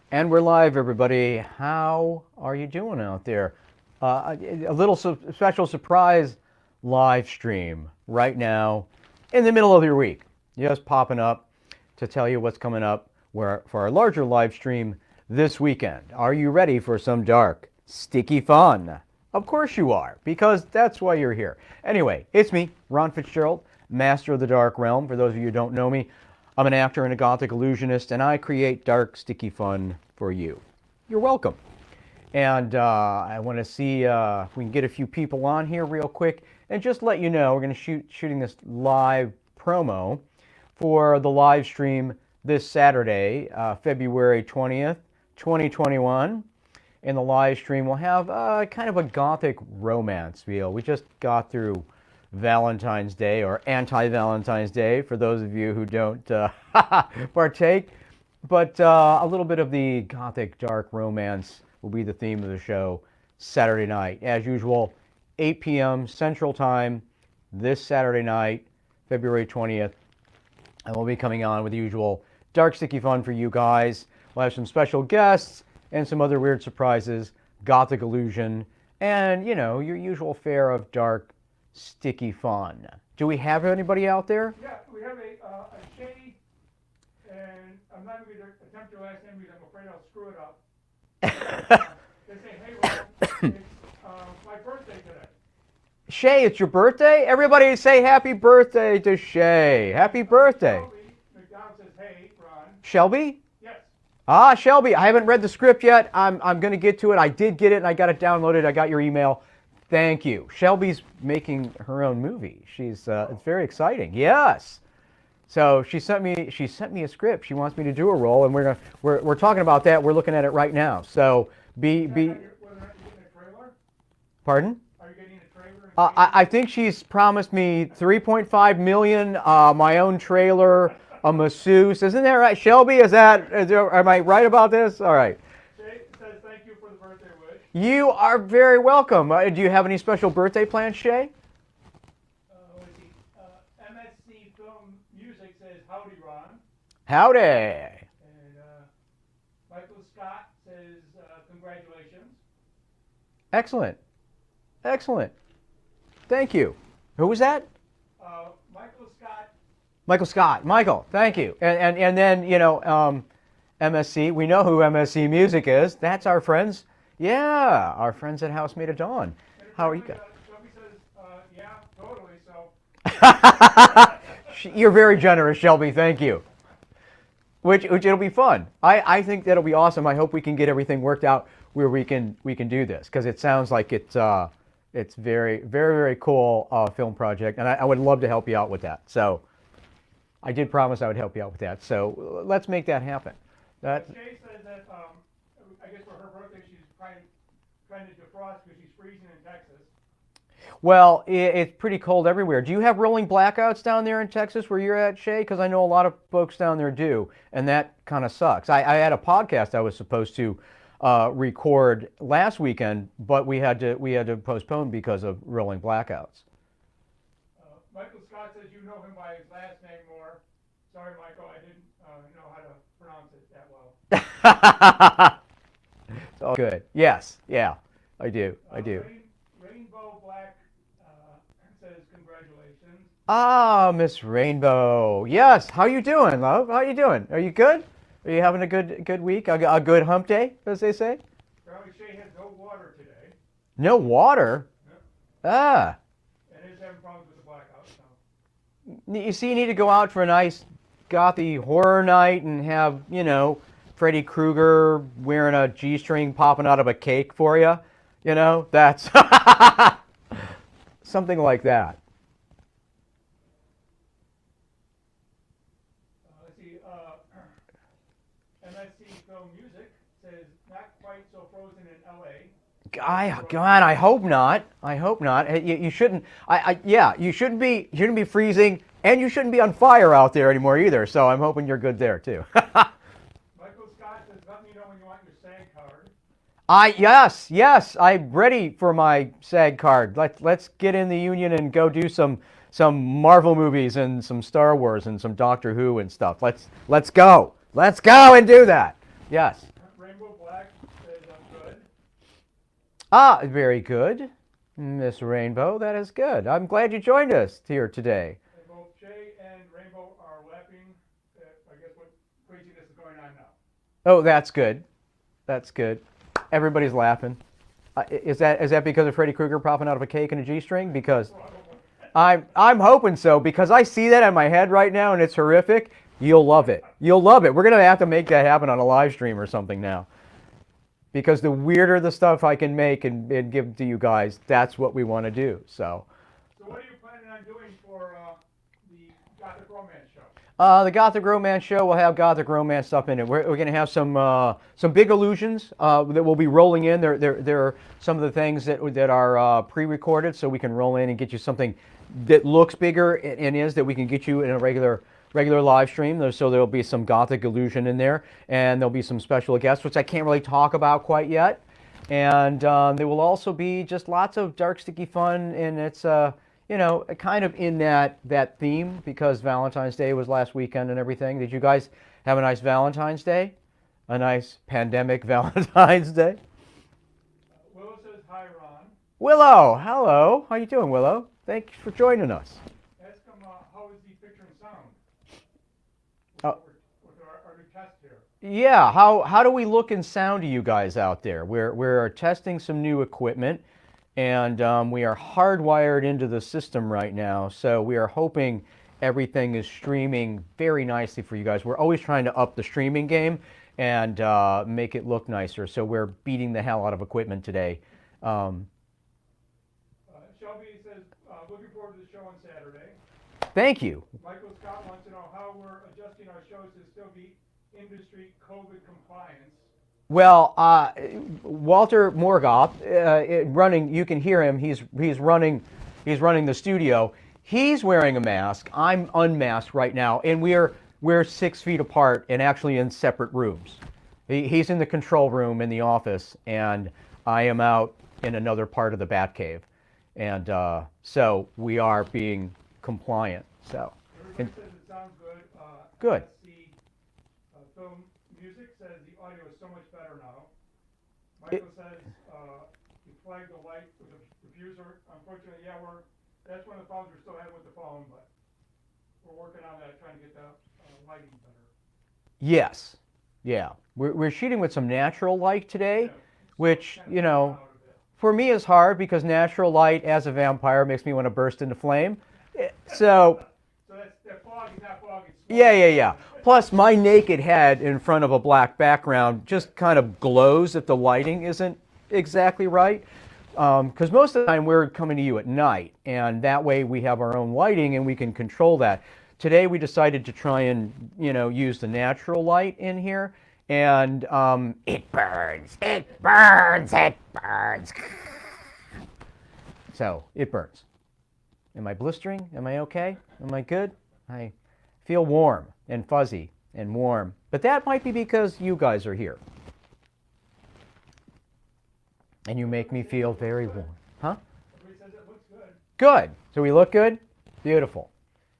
And we're live, everybody. How are you doing out there? A little special surprise live stream right now in the middle of your week. Just popping up to tell you what's coming up for our larger live stream this weekend. Are you ready for some dark, sticky fun? Of course you are, because that's why you're here. Anyway, it's me, Ron Fitzgerald, Master of the Dark Realm. For those of you who don't know me, I'm an actor and a Gothic illusionist, and I create dark, sticky fun for you. You're welcome. And I want to see if we can get a few people on here real quick, and just let you know we're going to shooting this live promo for the live stream this Saturday, February 20th, 2021. In the live stream, we'll have kind of a Gothic romance feel. We just got through Valentine's Day, or anti-Valentine's Day for those of you who don't partake. But a little bit of the Gothic dark romance will be the theme of the show Saturday night. As usual, 8 p.m. Central Time this Saturday night, February 20th. And we'll be coming on with the usual dark, sticky fun for you guys. We'll have some special guests and some other weird surprises, Gothic illusion, and, you know, your usual fare of dark, sticky fun. Do we have anybody out there? Yeah, we have a Shay, and I'm not going to attempt your last name because I'm afraid I'll screw it up. They say, hey, Ron, it's my birthday today. Shay, it's your birthday? Everybody say happy birthday to Shay. Happy birthday. Shelby McDonald says, hey, Ron. Shelby? Yes. Ah, Shelby, I haven't read the script yet. I'm going to get to it. I did get it, and I got it downloaded. I got your email. Thank you. Shelby's making her own movie. She's it's very exciting. Yes. So she sent me a script. She wants me to do a role, and we're talking about that. We're looking at it right now. So be. Whether or not you're getting a trailer? Pardon? Are you getting a trailer? I think she's promised me 3.5 million, my own trailer, a masseuse. Isn't that right, Shelby? Am I right about this? All right. Shay says thank you for the birthday wish. You are very welcome. Do you have any special birthday plans, Shay? Let's see. MSC Film Music says howdy, Ron. Howdy. And Michael Scott says congratulations. Excellent. Excellent. Thank you. Who was that? Michael Scott. Michael Scott. Michael, thank you. And then, you know, MSC, we know who MSC Music is. That's our friends. Yeah, our friends at House Made of Dawn. How are you guys? Shelby says, yeah, totally, so. You're very generous, Shelby. Thank you. Which it'll be fun. I think that'll be awesome. I hope we can get everything worked out where we can do this, because it sounds like it's very, very, very cool film project, and I would love to help you out with that. So I did promise I would help you out with that. So let's make that happen. Shay says that I guess for her birthday she's trying to defrost because she's freezing in Texas. Well, it's pretty cold everywhere. Do you have rolling blackouts down there in Texas where you're at, Shay? Because I know a lot of folks down there do, and that kind of sucks. I had a podcast I was supposed to record last weekend, but we had to postpone because of rolling blackouts. Michael Scott says you know him by his last name more. Sorry, Michael, I didn't know how to pronounce it that well. It's all good. Yes, yeah, I do. Rainbow Black says congratulations. Ah, Miss Rainbow. Yes. How you doing, love? How you doing? Are you good? Are you having a good week? A good hump day, as they say? Apparently Shay has no water today. No water? Yep. Ah. And is having problems with the blackout. So. You see, you need to go out for a nice gothy horror night and have, you know, Freddy Krueger wearing a G-string popping out of a cake for you. You know, that's something like that. Let's see. MSC Film Music says not quite so frozen in LA. God, I hope not. I hope not. You shouldn't. Yeah, you shouldn't be freezing, and you shouldn't be on fire out there anymore either. So I'm hoping you're good there too. Michael Scott says, let me know when you want your SAG card. Yes, I'm ready for my SAG card. Let's get in the union and go do some Marvel movies and some Star Wars and some Doctor Who and stuff. Let's go and do that. Yes. Ah, very good, Miss Rainbow. That is good. I'm glad you joined us here today. And both Jay and Rainbow are laughing at, I guess, what craziness is going on now. Oh, that's good. That's good. Everybody's laughing. Is that because of Freddy Krueger popping out of a cake and a G-string? Because I'm hoping so, because I see that in my head right now and it's horrific. You'll love it. You'll love it. We're gonna have to make that happen on a live stream or something now. Because the weirder the stuff I can make and give to you guys, that's what we want to do. So. So what are you planning on doing for the Gothic Romance show? The Gothic Romance show will have Gothic Romance stuff in it. We're going to have some big illusions that will be rolling in. There are some of the things that are pre-recorded, so we can roll in and get you something that looks bigger and is that we can get you in a regular live stream. So there'll be some Gothic illusion in there, and there'll be some special guests, which I can't really talk about quite yet. And there will also be just lots of dark, sticky fun, and it's kind of in that theme because Valentine's Day was last weekend and everything. Did you guys have a nice Valentine's Day? A nice pandemic Valentine's Day? Willow says hi, Ron. Willow, hello. How you doing, Willow? Thanks for joining us. Ask him how is the picture and sound with our new test here. Yeah, how do we look and sound to you guys out there? We're testing some new equipment. And we are hardwired into the system right now, so we are hoping everything is streaming very nicely for you guys. We're always trying to up the streaming game and make it look nicer, so we're beating the hell out of equipment today. Shelby says, looking forward to the show on Saturday. Thank you. Michael Scott wants to know how we're adjusting our shows to still be industry COVID compliance. Well, Walter Morgoth, running. You can hear him. He's running the studio. He's wearing a mask. I'm unmasked right now, and we're 6 feet apart and actually in separate rooms. He's in the control room in the office, and I am out in another part of the Batcave, and so we are being compliant. So. Everybody says it sounds good. Good. Film Music says the audio is so much better now. Michael says you flagged the light with the diffuser. Unfortunately, yeah, that's one of the problems we're still having with the phone, but we're working on that, trying to get the lighting better. Yes, yeah. We're shooting with some natural light today, Yeah, which kind of out of it. for me is hard because natural light as a vampire makes me want to burst into flame. So. So that fog is not fog. It's Yeah. Plus, my naked head in front of a black background just kind of glows if the lighting isn't exactly right. Because most of the time we're coming to you at night, and that way we have our own lighting and we can control that. Today we decided to try and use the natural light in here, and it burns. So it burns. Am I blistering? Am I okay? Am I good? I feel warm and fuzzy and warm. But that might be because you guys are here. And you make me feel very warm. Huh? Everybody says it looks good. Good. So we look good? Beautiful.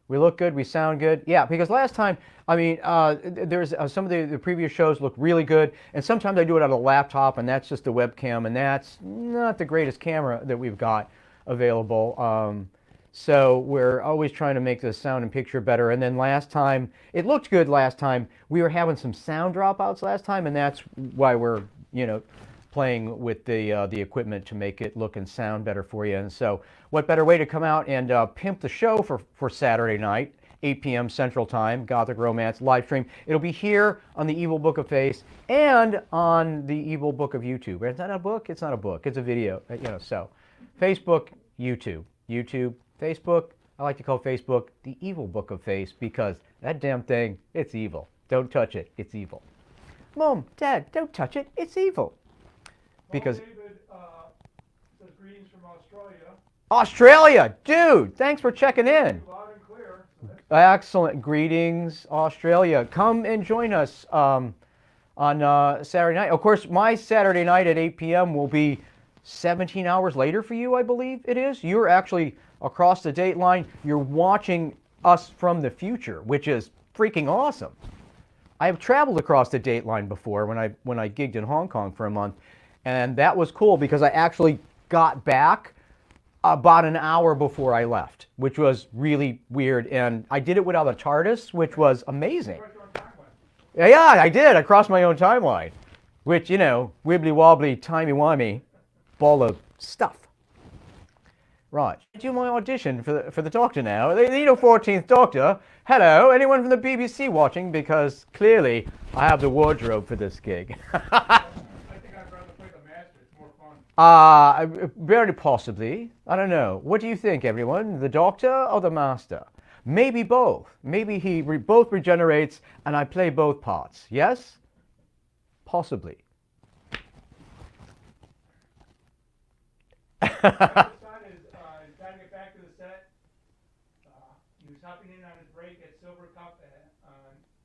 We look good. We sound good. Yeah, because last time, there's some of the previous shows look really good. And sometimes I do it on a laptop, and that's just a webcam, and that's not the greatest camera that we've got available. So we're always trying to make the sound and picture better. And then last time, it looked good last time. We were having some sound dropouts last time, and that's why we're, playing with the equipment to make it look and sound better for you. And so what better way to come out and pimp the show for Saturday night, 8 p.m. Central Time, Gothic Romance live stream. It'll be here on the Evil Book of Face and on the Evil Book of YouTube. It's not a book. It's not a book. It's a video. So Facebook, YouTube, Facebook. I like to call Facebook the Evil Book of Face because that damn thing, it's evil. Don't touch it. It's evil. Mom, Dad, don't touch it. It's evil. Because David says greetings from Australia, dude, thanks for checking in. Loud and clear. Excellent. Greetings, Australia. Come and join us on Saturday night. Of course, my Saturday night at 8 p.m. will be 17 hours later for you, I believe it is. You're actually across the date line. You're watching us from the future, which is freaking awesome. I have traveled across the date line before when I gigged in Hong Kong for a month, And that was cool because I actually got back about an hour before I left, which was really weird. And I did it without a TARDIS, which was amazing. Yeah, I did. I crossed my own timeline, which, you know, wibbly wobbly, timey wimey, ball of stuff. Right. I do my audition for the Doctor now. They need a 14th Doctor. Hello, anyone from the BBC watching? Because clearly I have the wardrobe for this gig. I think I'd rather play the Master. It's more fun. Very possibly. I don't know. What do you think, everyone? The Doctor or the Master? Maybe both. Maybe he both regenerates and I play both parts. Yes? Possibly. Son is trying to get back to the set. He was hopping in on his break at Silver Cup on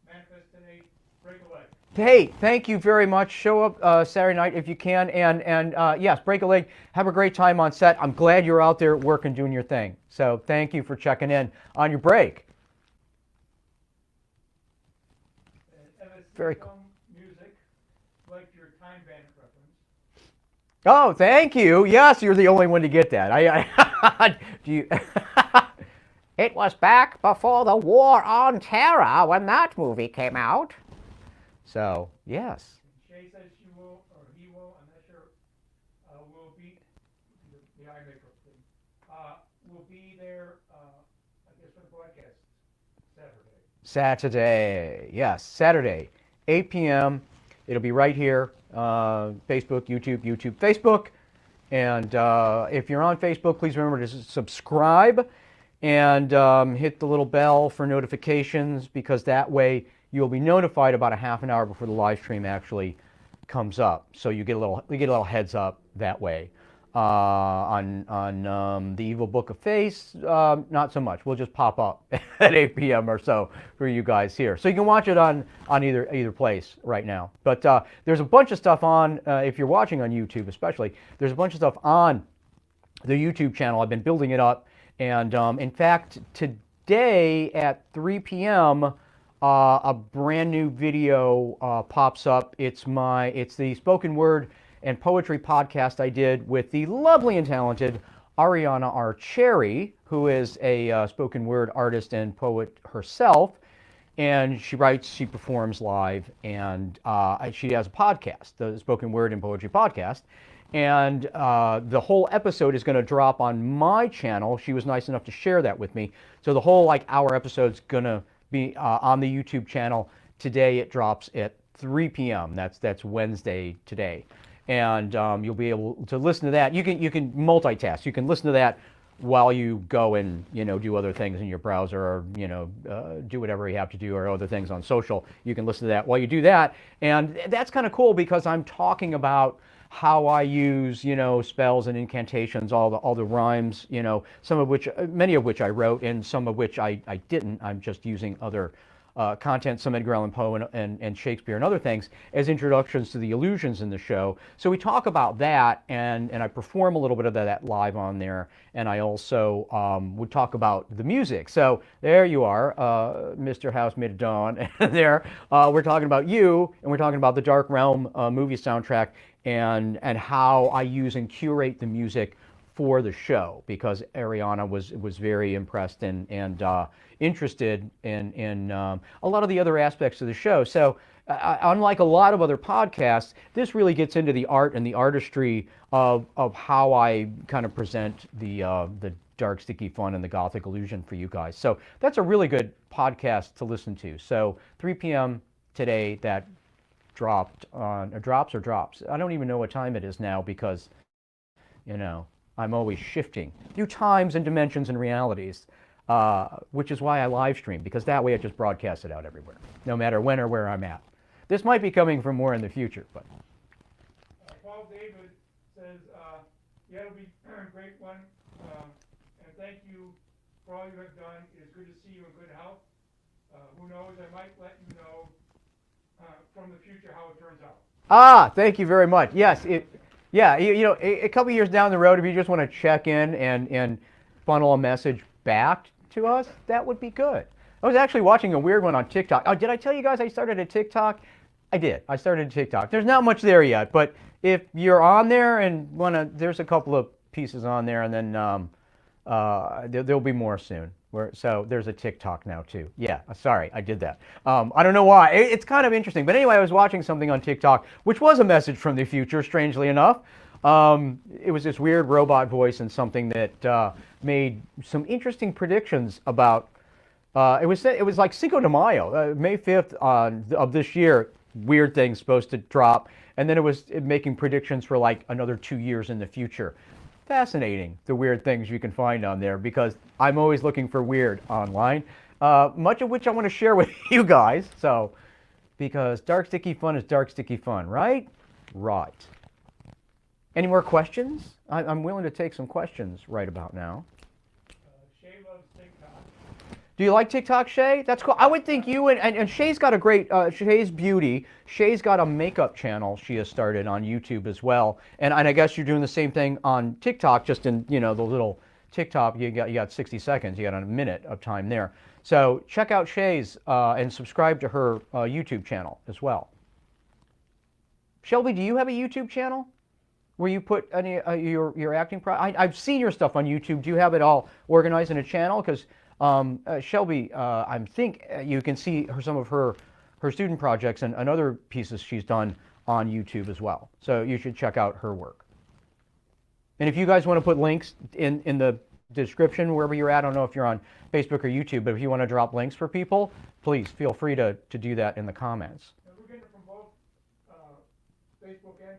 Manifest today. Break a leg. Hey, thank you very much. Show up Saturday night if you can. And yes, break a leg. Have a great time on set. I'm glad you're out there working, doing your thing. So thank you for checking in on your break. Very cool. Music, like your Time Bandit reference. Oh, thank you. Yes, you're the only one to get that. Do you? It was back before the War on Terror when that movie came out. So, yes. Shay says she will, or he will, I'm not sure, will be, the eye makeup thing, will be there, I guess, for the broadcast Saturday. Yes, Saturday, 8 p.m. It'll be right here, Facebook, YouTube, Facebook. And if you're on Facebook, please remember to subscribe and hit the little bell for notifications, because that way you'll be notified about a half an hour before the live stream actually comes up. So you get a little heads up that way. On the Evil Book of Face, not so much. We'll just pop up at 8 p.m. or so for you guys here. So you can watch it on either place right now. But there's a bunch of stuff on, if you're watching on YouTube especially, there's a bunch of stuff on the YouTube channel. I've been building it up. And in fact, today at 3 p.m., a brand new video pops up. It's the spoken word and poetry podcast I did with the lovely and talented Ariana Archeri, who is a spoken word artist and poet herself. And she writes, she performs live, and she has a podcast, the Spoken Word and Poetry Podcast. And the whole episode is going to drop on my channel. She was nice enough to share that with me. So the whole hour episode's going to be on the YouTube channel. Today it drops at 3 p.m. That's Wednesday today. And you'll be able to listen to that. You can multitask. You can listen to that while you go and do other things in your browser, or do whatever you have to do, or other things on social. You can listen to that while you do that, and that's kind of cool because I'm talking about how I use spells and incantations, all the rhymes, some of which, many of which I wrote, and some of which I didn't. I'm just using other content, some Edgar Allan Poe and Shakespeare and other things, as introductions to the illusions in the show. So we talk about that, and I perform a little bit of that live on there, and I also would talk about the music. So there you are, Mr. Housemaid of Dawn, and there we're talking about you, and we're talking about the Dark Realm movie soundtrack, and how I use and curate the music for the show, because Ariana was very impressed and interested in a lot of the other aspects of the show. So unlike a lot of other podcasts, this really gets into the art and the artistry of how I kind of present the dark, sticky fun and the Gothic illusion for you guys. So that's a really good podcast to listen to. So 3 p.m. today, that drops. I don't even know what time it is now, because I'm always shifting through times and dimensions and realities, which is why I live stream, because that way I just broadcast it out everywhere, no matter when or where I'm at. This might be coming from more in the future, but. Paul David says, yeah, it'll be a great one, and thank you for all you have done. It is good to see you in good health. Who knows, I might let you know from the future how it turns out. Thank you very much. Yes, a couple years down the road, if you just want to check in and funnel a message back to us, that would be good. I was actually watching a weird one on TikTok. Oh, did I tell you guys I started a TikTok? I did. I started TikTok. There's not much there yet, but if you're on there and wanna, there's a couple of pieces on there, and then there'll be more soon. So there's a TikTok now too. Yeah, sorry, I did that. I don't know why. It's kind of interesting. But anyway, I was watching something on TikTok, which was a message from the future, strangely enough. It was this weird robot voice and something that made some interesting predictions about. It was like Cinco de Mayo, May 5th of this year. Weird things supposed to drop, and then it was making predictions for like another 2 years in the future. Fascinating, the weird things you can find on there, because I'm always looking for weird online, much of which I want to share with you guys. So, because dark sticky fun is dark sticky fun, right? Right. Any more questions? I'm willing to take some questions right about now. Shay loves TikTok. Do you like TikTok, Shay? That's cool. I would think you and Shay's got a great, Shay's Beauty. Shay's got a makeup channel she has started on YouTube as well. And I guess you're doing the same thing on TikTok, just in, the little TikTok, you got 60 seconds, you got a minute of time there. So check out Shay's and subscribe to her YouTube channel as well. Shelby, do you have a YouTube channel where you put any your acting I've seen your stuff on YouTube. Do you have it all organized in a channel? Because Shelby, I think you can see some of her student projects and other pieces she's done on YouTube as well. So you should check out her work. And if you guys want to put links in the description wherever you're at, I don't know if you're on Facebook or YouTube, but if you want to drop links for people, please feel free to do that in the comments. Yeah, we're getting it from both Facebook and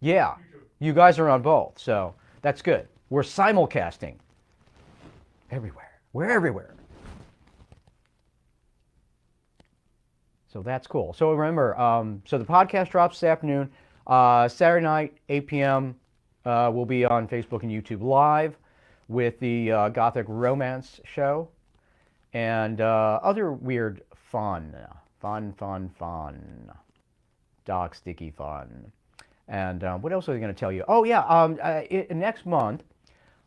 yeah, YouTube. you guys are on both, so that's good. We're simulcasting everywhere. We're everywhere. So that's cool. So remember, so the podcast drops this afternoon. Saturday night, 8 p.m. We'll be on Facebook and YouTube live with the Gothic romance show and other weird fun. Dark sticky fun. And what else was I going to tell you? Oh yeah, next month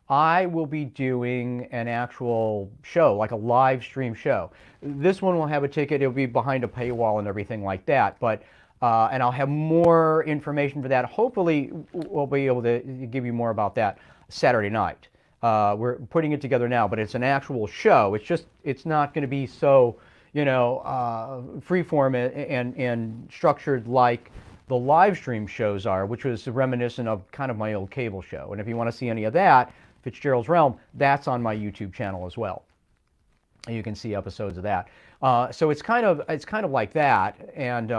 I will be doing an actual show, like a live stream show. This one will have a ticket. It'll be behind a paywall and everything like that. But and I'll have more information for that. Hopefully, we'll be able to give you more about that Saturday night. We're putting it together now, but it's an actual show. It's not going to be so, freeform and structured like the live stream shows are, which was reminiscent of kind of my old cable show. And if you want to see any of that, Fitzgerald's Realm, that's on my YouTube channel as well. And you can see episodes of that. So it's kind of like that, and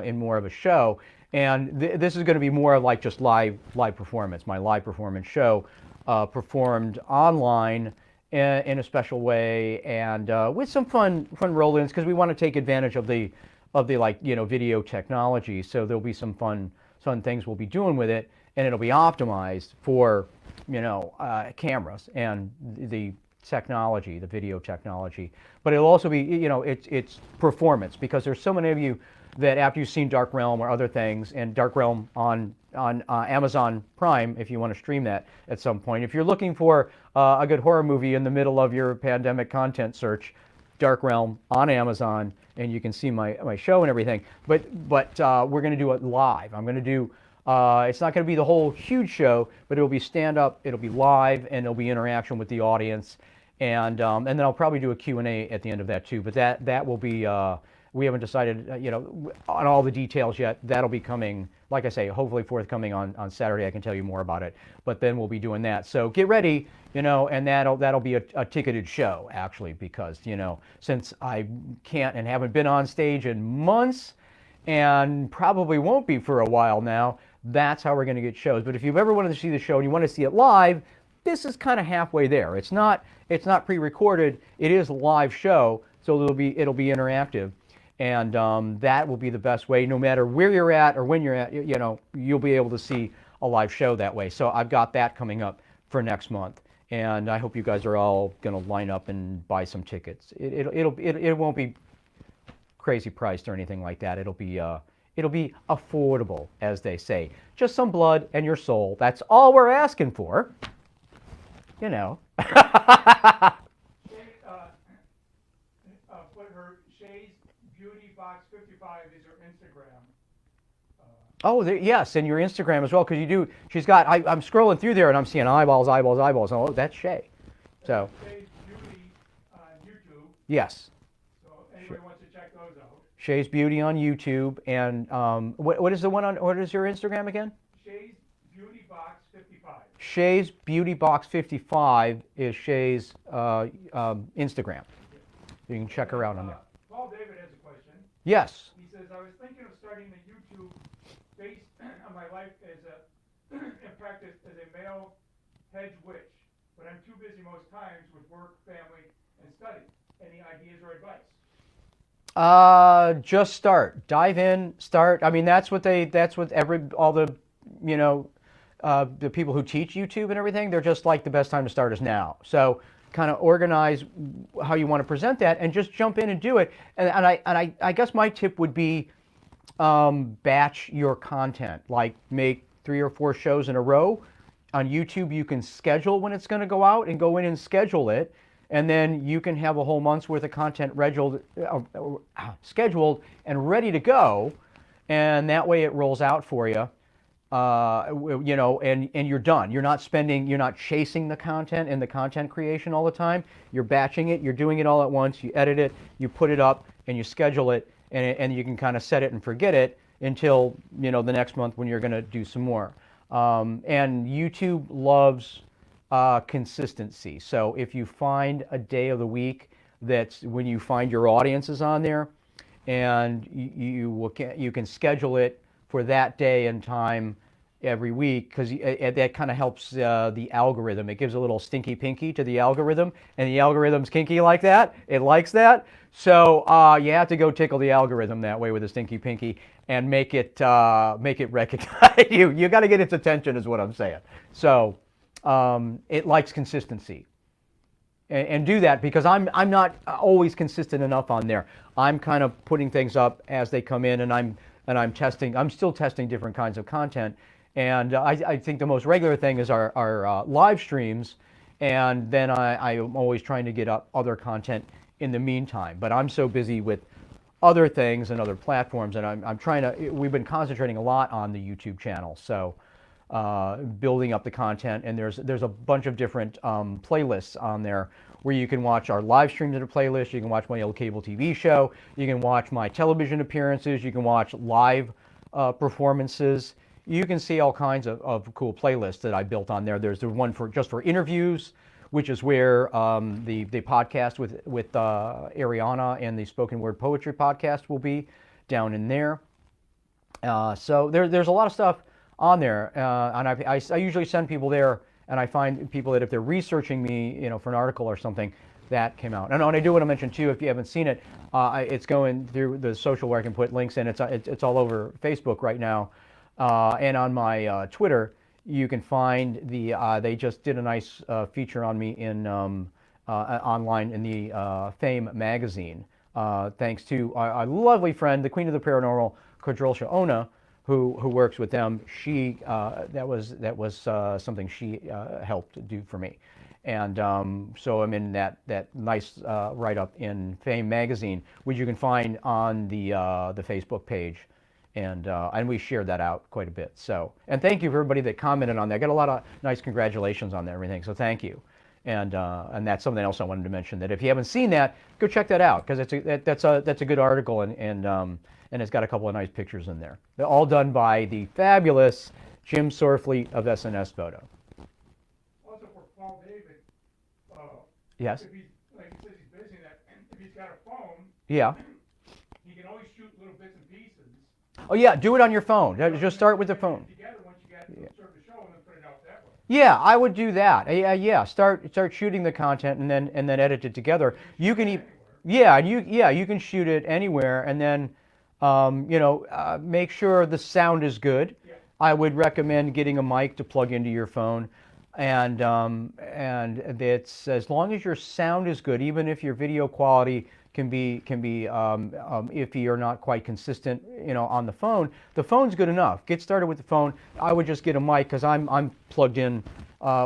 in more of a show. And this is going to be more like just live performance. My live performance show performed online in a special way, and with some fun roll-ins, because we want to take advantage of the video technology. So there'll be some fun things we'll be doing with it, and it'll be optimized for cameras and the technology, the video technology. But it'll also be it's performance, because there's so many of you that after you've seen Dark Realm or other things, and Dark Realm on Amazon Prime, if you want to stream that at some point. If you're looking for a good horror movie in the middle of your pandemic content search, Dark Realm on Amazon, and you can see my show and everything. But we're going to do it live. I'm going to do. It's not going to be the whole huge show, but it'll be stand-up, it'll be live, and it'll be interaction with the audience. And then I'll probably do a Q&A at the end of that too. But that will be. We haven't decided, on all the details yet. That'll be coming, like I say, hopefully forthcoming on Saturday. I can tell you more about it. But then we'll be doing that. So get ready, and that'll be a ticketed show, actually, because, since I can't and haven't been on stage in months, and probably won't be for a while now, that's how we're going to get shows. But if you've ever wanted to see the show and you want to see it live, this is kind of halfway there. It's not pre-recorded. It is a live show, so it'll be interactive. And that will be the best way, no matter where you're at or when you're at, you'll be able to see a live show that way. So I've got that coming up for next month. And I hope you guys are all going to line up and buy some tickets. It won't be crazy priced or anything like that. It'll be affordable, as they say. Just some blood and your soul. That's all we're asking for. put her Shay's Beauty Box 55 is her Instagram. Oh, yes, and your Instagram as well, because you do. She's got. I'm scrolling through there and I'm seeing eyeballs, eyeballs, eyeballs. Oh, that's Shay. So. Shay's Beauty on YouTube. Yes. So anybody wants to check those out. Shay's Beauty on YouTube, and what is the one on? What is your Instagram again? Shay's Beauty Box 55. Shay's Beauty Box 55 is Shay's Instagram. You can check her out on there. Paul David has a question. Yes. He says, I was thinking of starting a YouTube based on my life as in practice as a male hedge witch, but I'm too busy most times with work, family, and study. Any ideas or advice? Just start. Dive in. Start. I mean, that's what all the, the people who teach YouTube and everything. They're just like the best time to start is now. So kind of organize how you want to present that and just jump in and do it. And I guess my tip would be batch your content. Like make 3 or 4 shows in a row. On YouTube, you can schedule when it's going to go out and go in and schedule it. And then you can have a whole month's worth of content scheduled and ready to go. And that way it rolls out for you, and you're done. You're not chasing the content and the content creation all the time. You're batching it. You're doing it all at once. You edit it, you put it up, and you schedule it. And you can kind of set it and forget it until, the next month when you're going to do some more. And YouTube loves consistency. So if you find a day of the week that's when you find your audience is on there, and you can schedule it for that day and time every week, because that kind of helps the algorithm. It gives a little stinky pinky to the algorithm, and the algorithm's kinky like that. It likes that. So you have to go tickle the algorithm that way with a stinky pinky and make it recognize you. You got to get its attention, is what I'm saying. So it likes consistency, and do that, because I'm not always consistent enough on there. I'm kind of putting things up as they come in, and I'm testing. I'm still testing different kinds of content, and I think the most regular thing is our live streams, and then I'm always trying to get up other content in the meantime. But I'm so busy with other things and other platforms, and I'm trying to. We've been concentrating a lot on the YouTube channel, so. Building up the content, and there's a bunch of different playlists on there where you can watch our live streams in a playlist. You can watch my old cable TV show. You can watch my television appearances. You can watch live performances. You can see all kinds of cool playlists that I built on there. There's the one just for interviews, which is where the podcast with Ariana and the spoken word poetry podcast will be down in there. So there's a lot of stuff on there, and I usually send people there, and I find people that if they're researching me, for an article or something, that came out. And I do want to mention too, if you haven't seen it, it's going through the social where I can put links in. It's all over Facebook right now, and on my Twitter, you can find they just did a nice feature on me in online in the Fame magazine, thanks to a lovely friend, the Queen of the Paranormal, Cauldron Ona, who works with them. That was something she helped do for me, and so I'm in that nice write-up in Fame magazine, which you can find on the Facebook page, and we shared that out quite a bit. So, and thank you for everybody that commented on that. I got a lot of nice congratulations on that, everything. So thank you, and that's something else I wanted to mention. That if you haven't seen that, go check that out, because that's a good article, and it's got a couple of nice pictures in there. They're all done by the fabulous Jim Sorfleet of SNS Photo. Also for Paul David, yes. If he's, like he says, he's busy, if he's got a phone, yeah, he can always shoot little bits and pieces. Oh yeah, do it on your phone. Just start with the phone. Together once you get sort of the show, and then put it out that way. Yeah, I would do that. Yeah, start shooting the content and then edit it together. You can you can shoot it anywhere, and then make sure the sound is good. Yeah. I would recommend getting a mic to plug into your phone, and it's as long as your sound is good, even if your video quality can be iffy or not quite consistent, on the phone. The phone's good enough. Get started with the phone. I would just get a mic, because I'm plugged in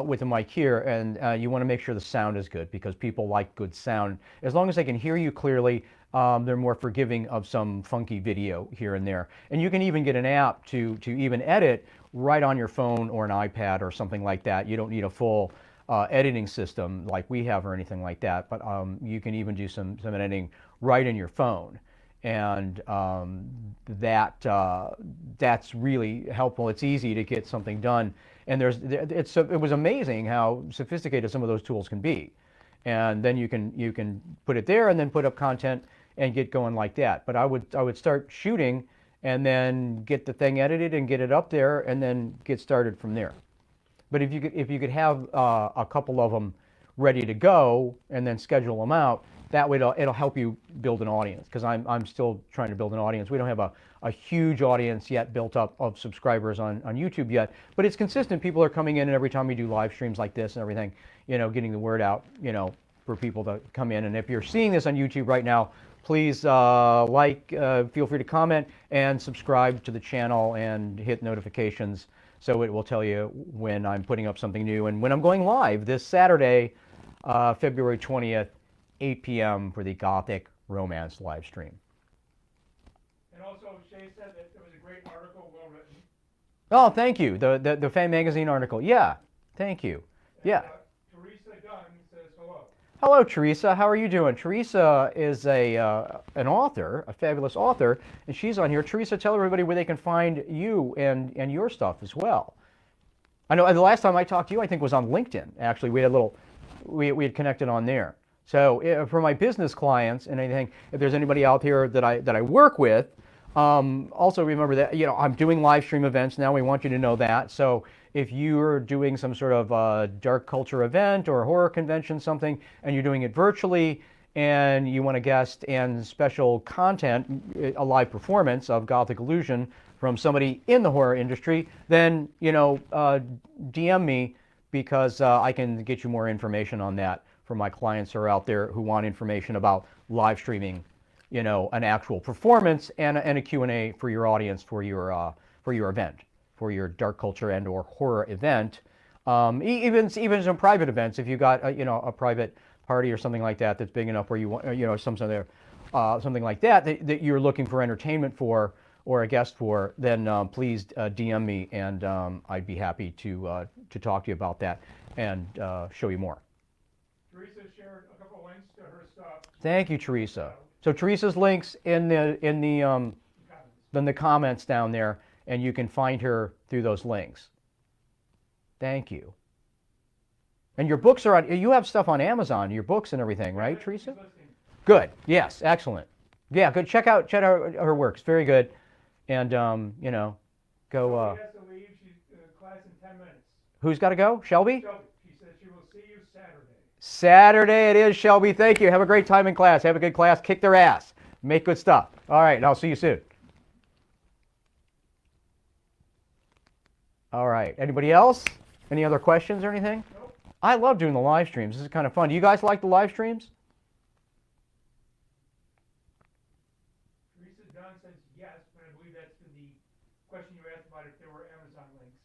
with a mic here, and you want to make sure the sound is good, because people like good sound. As long as they can hear you clearly, they're more forgiving of some funky video here and there. And you can even get an app to even edit right on your phone or an iPad or something like that. You don't need a full editing system like we have or anything like that, but you can even do some editing right in your phone. And that's really helpful. It's easy to get something done. And it was amazing how sophisticated some of those tools can be. And then you can put it there and then put up content and get going like that. But I would start shooting and then get the thing edited and get it up there and then get started from there. But if you could have a couple of them ready to go and then schedule them out, that way it'll help you build an audience, because I'm still trying to build an audience. We don't have a huge audience yet built up of subscribers on YouTube yet, but it's consistent. People are coming in, and every time we do live streams like this and everything, getting the word out, for people to come in. And if you're seeing this on YouTube right now, please feel free to comment and subscribe to the channel and hit notifications so it will tell you when I'm putting up something new and when I'm going live this Saturday, February 20th, 8 p.m. for the Gothic Romance live stream. And also, Shay said that there was a great article, well written. Oh, thank you. The Fan Magazine article. Yeah, thank you. And, Yeah. Teresa Dunn says hello. Hello, Teresa. How are you doing? Teresa is an author, a fabulous author, and she's on here. Teresa, tell everybody where they can find you and your stuff as well. I know the last time I talked to you, I think, was on LinkedIn. Actually, we had connected on there. So for my business clients and anything, if there's anybody out here that I work with, also remember that I'm doing live stream events now. We want you to know that. So if you're doing some sort of dark culture event or horror convention, something, and you're doing it virtually, and you want a guest and special content, a live performance of Gothic Illusion from somebody in the horror industry, then DM me, because I can get you more information on that for my clients who are out there who want information about live streaming, an actual performance and a Q&A for your audience for your event, for your dark culture and or horror event. Even some private events, if you got a private party or something like that that's big enough where you want something like that you're looking for entertainment for or a guest for, then please DM me, and I'd be happy to talk to you about that and show you more. Teresa shared a couple links to her stuff. Thank you, Teresa. So Teresa's links in the comments down there, and you can find her through those links. Thank you. And your books are on. You have stuff on Amazon, your books and everything, right, Teresa? Good. Yes. Excellent. Yeah. Good. Check out her works. Very good. And go. Shelby has to leave. She's class in 10 minutes. Who's got to go? Shelby? Shelby. She says she will see you Saturday. Saturday it is, Shelby. Thank you. Have a great time in class. Have a good class. Kick their ass. Make good stuff. All right, and I'll see you soon. All right. Anybody else? Any other questions or anything? Nope. I love doing the live streams. This is kind of fun. Do you guys like the live streams? Teresa Dunn says yes, but I believe that's the question you asked about if there were Amazon links.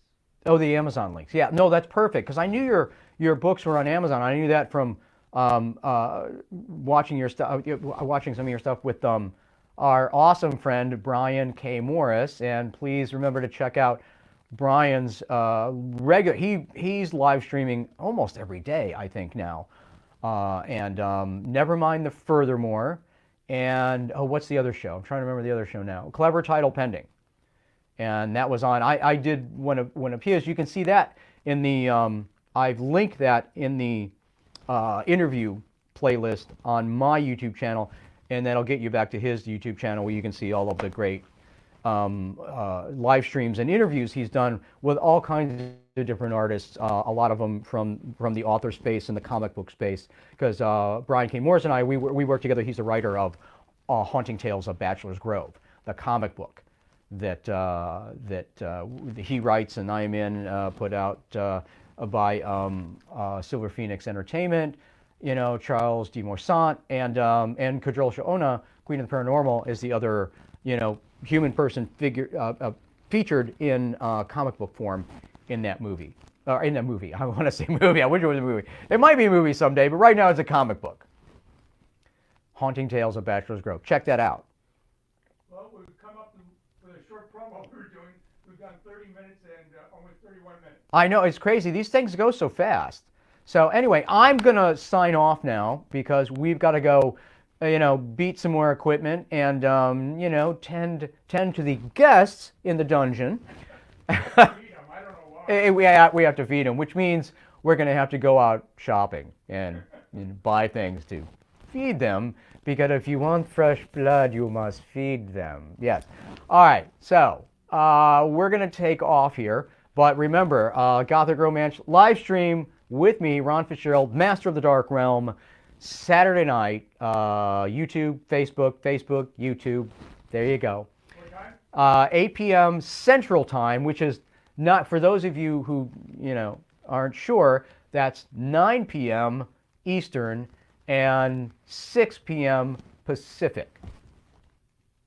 Oh, the Amazon links. Yeah, no, that's perfect, because I knew your books were on Amazon. I knew that from watching your stuff, watching some of your stuff with our awesome friend Brian K. Morris. And please remember to check out Brian's regular. He's live streaming almost every day, I think now. And never mind the Furthermore. And what's the other show? I'm trying to remember the other show now. Clever Title Pending. And that was on. I did one of his. You can see that in the. I've linked that in the interview playlist on my YouTube channel, and that'll get you back to his YouTube channel where you can see all of the great live streams and interviews he's done with all kinds of different artists. A lot of them from the author space and the comic book space. Because Brian K. Morris and I, we work together. He's the writer of Haunting Tales of Bachelor's Grove, the comic book that he writes and I'm in, put out by Silver Phoenix Entertainment, Charles D. Morsant, and Kadril Shaona, Queen of the Paranormal, is the other, human person figure featured in comic book form in that movie. I want to say movie. I wish it was a movie. It might be a movie someday, but right now it's a comic book. Haunting Tales of Bachelor's Grove. Check that out. Well, we've come up with a short promo we were doing. We've done 30 minutes and almost 31 minutes. I know, it's crazy. These things go so fast. So anyway, I'm going to sign off now because we've got to go, beat some more equipment and, tend to the guests in the dungeon. Feed 'em, I don't know why. We have to feed them, which means we're going to have to go out shopping and buy things to feed them, because if you want fresh blood, you must feed them. Yes. All right, so we're going to take off here. But remember, Gothic Romance live stream with me, Ron Fitzgerald, Master of the Dark Realm, Saturday night, YouTube, Facebook, YouTube. There you go. What time? 8 p.m. Central Time, which is not, for those of you who, aren't sure, that's 9 p.m. Eastern and 6 p.m. Pacific.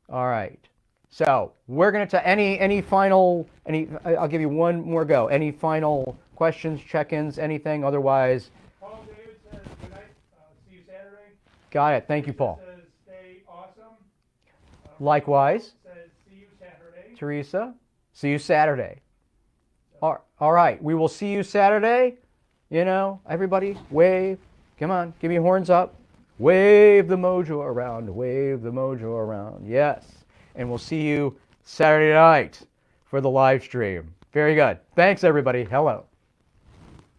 All right. So we're going to I'll give you one more go. Any final questions, check-ins, anything? Otherwise. Paul David says, good night, see you Saturday. Got it. Thank you, Paul. Says, stay awesome. Likewise. Says, see you Saturday. Teresa, see you Saturday. All right. We will see you Saturday. Everybody, wave. Come on. Give me horns up. Wave the mojo around. Wave the mojo around. Yes. And we'll see you Saturday night for the live stream. Very good. Thanks, everybody. Hello.